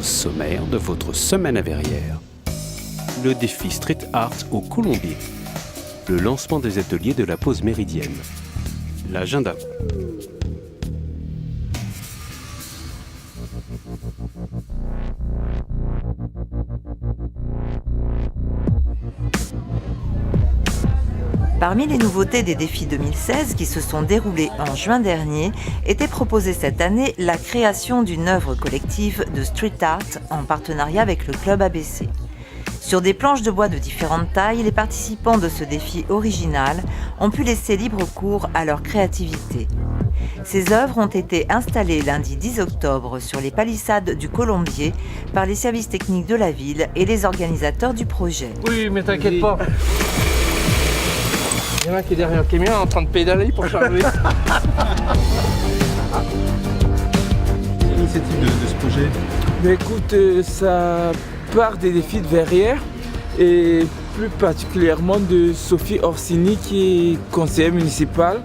Au sommaire de votre semaine à Verrières, le défi Street Art au Colombier, le lancement des ateliers de la pause méridienne, l'agenda. Parmi les nouveautés des défis 2016 qui se sont déroulés en juin dernier, était proposée cette année la création d'une œuvre collective de street art en partenariat avec le Club ABC. Sur des planches de bois de différentes tailles, les participants de ce défi original ont pu laisser libre cours à leur créativité. Ces œuvres ont été installées lundi 10 octobre sur les palissades du Colombier par les services techniques de la ville et les organisateurs du projet. Oui, mais t'inquiète pas. Il y en a qui est derrière un camion en train de pédaler pour charger. L'initiative de ce projet? Mais écoute, ça part des défis de Verrières et plus particulièrement de Sophie Orsini qui est conseillère municipale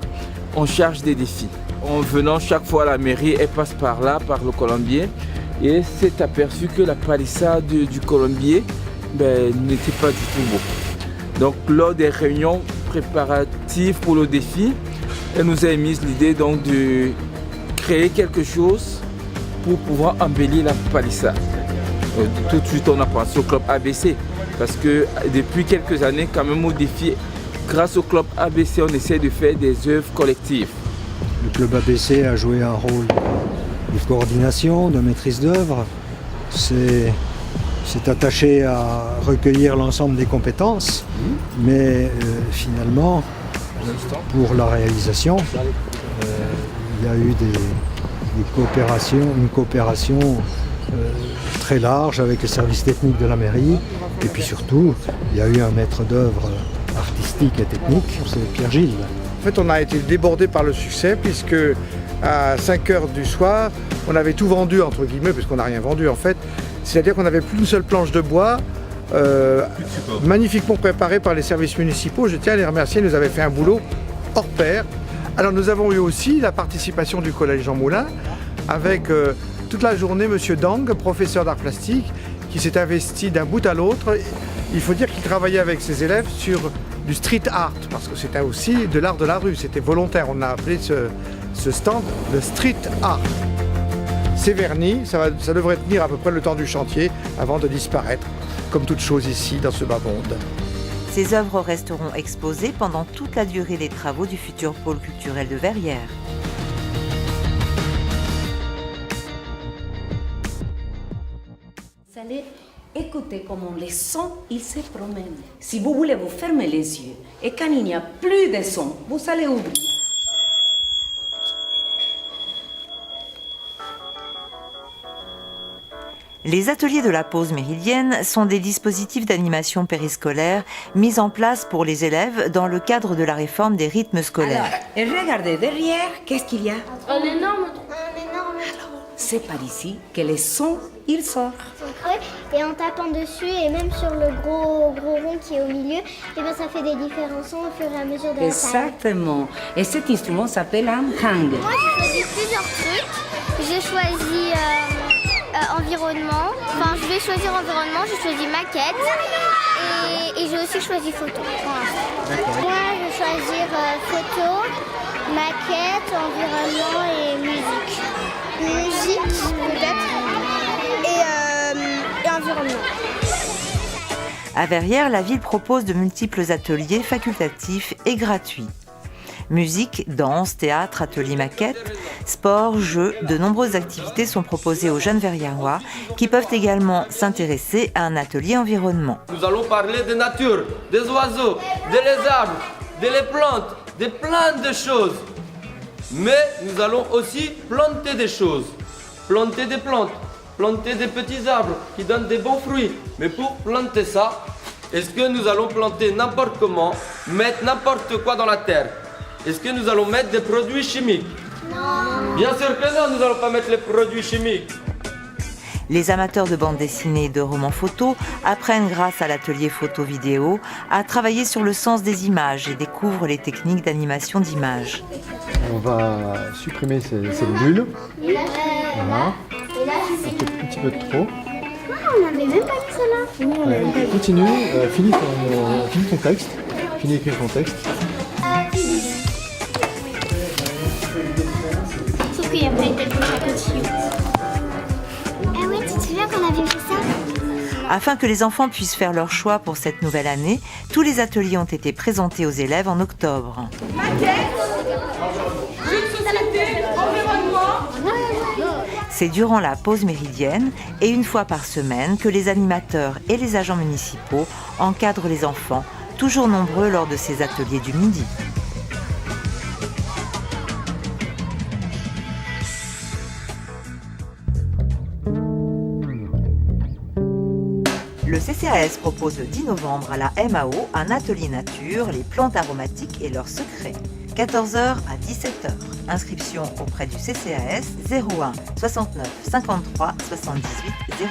en charge des défis. En venant chaque fois à la mairie, elle passe par là, par le Colombier, et s'est aperçue que la palissade du Colombier n'était pas du tout beau. Donc lors des réunions préparatives pour le défi, elle nous a émis l'idée donc de créer quelque chose pour pouvoir embellir la palissade. Tout de suite on a pensé au Club ABC parce que depuis quelques années quand même au défi, grâce au Club ABC on essaie de faire des œuvres collectives. Le Club ABC a joué un rôle de coordination, de maîtrise d'œuvre. C'est attaché à recueillir l'ensemble des compétences, mais finalement, pour la réalisation, il y a eu une coopération très large avec les services techniques de la mairie, et puis surtout, il y a eu un maître d'œuvre artistique et technique, c'est Pierre Gilles. En fait, on a été débordé par le succès, puisque à 5h du soir, on avait tout vendu, entre guillemets, puisqu'on n'a rien vendu en fait. C'est-à-dire qu'on n'avait plus une seule planche de bois, magnifiquement préparée par les services municipaux. Je tiens à les remercier, ils nous avaient fait un boulot hors pair. Alors nous avons eu aussi la participation du collège Jean Moulin, avec toute la journée M. Dang, professeur d'art plastique, qui s'est investi d'un bout à l'autre. Il faut dire qu'il travaillait avec ses élèves sur du street art, parce que c'était aussi de l'art de la rue, c'était volontaire. On a appelé ce stand le street art. C'est verni, ça devrait tenir à peu près le temps du chantier avant de disparaître, comme toute chose ici dans ce bas monde. Ces œuvres resteront exposées pendant toute la durée des travaux du futur pôle culturel de Verrières. Vous allez écouter comment les sons ils se promènent. Si vous voulez vous fermer les yeux et quand il n'y a plus de son, vous allez ouvrir. Les ateliers de la pause méridienne sont des dispositifs d'animation périscolaire mis en place pour les élèves dans le cadre de la réforme des rythmes scolaires. Alors, et regardez derrière, qu'est-ce qu'il y a? Un énorme. C'est par ici que les sons, ils sortent. Et en tapant dessus et même sur le gros rond qui est au milieu, et ben ça fait des différents sons au fur et à mesure de la taille. Exactement. Et cet instrument s'appelle un hang. Moi j'ai choisi plusieurs trucs. J'ai choisi environnement. Enfin je vais choisir environnement, j'ai choisi maquette et j'ai aussi choisi photo. Moi je vais choisir photo, maquette, environnement et musique. Musique peut-être et environnement. À Verrières, la ville propose de multiples ateliers facultatifs et gratuits. Musique, danse, théâtre, ateliers maquettes, sport, jeux, de nombreuses activités sont proposées aux jeunes Verriérois qui peuvent également s'intéresser à un atelier environnement. Nous allons parler de nature, des oiseaux, des lézards, des plantes, de plein de choses. Mais nous allons aussi planter des choses, planter des plantes, planter des petits arbres qui donnent des bons fruits. Mais pour planter ça, est-ce que nous allons planter n'importe comment, mettre n'importe quoi dans la terre? Est-ce que nous allons mettre des produits chimiques? Non. Bien sûr que non, nous n'allons pas mettre les produits chimiques. Les amateurs de bande dessinée et de romans photos apprennent grâce à l'atelier photo-vidéo à travailler sur le sens des images et découvrent les techniques d'animation d'images. On va supprimer ces bulles. Voilà. Et là, tu Un petit peu de trop. On n'avait même pas vu ça là. Continue, finis ton texte. Finis d'écrire ton texte. Sauf qu'il n'y a pas une tête pour chaque cotillon. Ah ouais, tu te souviens qu'on avait fait ça? Afin que les enfants puissent faire leur choix pour cette nouvelle année, tous les ateliers ont été présentés aux élèves en octobre. C'est durant la pause méridienne et une fois par semaine que les animateurs et les agents municipaux encadrent les enfants, toujours nombreux lors de ces ateliers du midi. Le CCAS propose le 10 novembre à la MAO un atelier nature, les plantes aromatiques et leurs secrets. 14h à 17h. Inscription auprès du CCAS 01 69 53 78 00.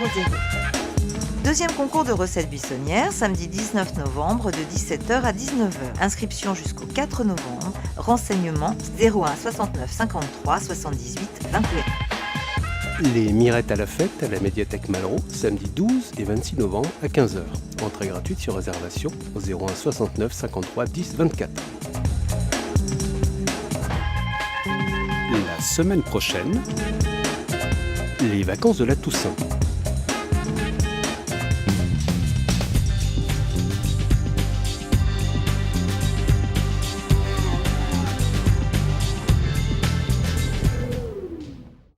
Deuxième concours de recettes buissonnières, samedi 19 novembre de 17h à 19h. Inscription jusqu'au 4 novembre. Renseignements 01 69 53 78 21. Les Mirettes à la fête à la médiathèque Malraux, samedi 12 et 26 novembre à 15h. Entrée gratuite sur réservation au 01 69 53 10 24. La semaine prochaine, les vacances de la Toussaint.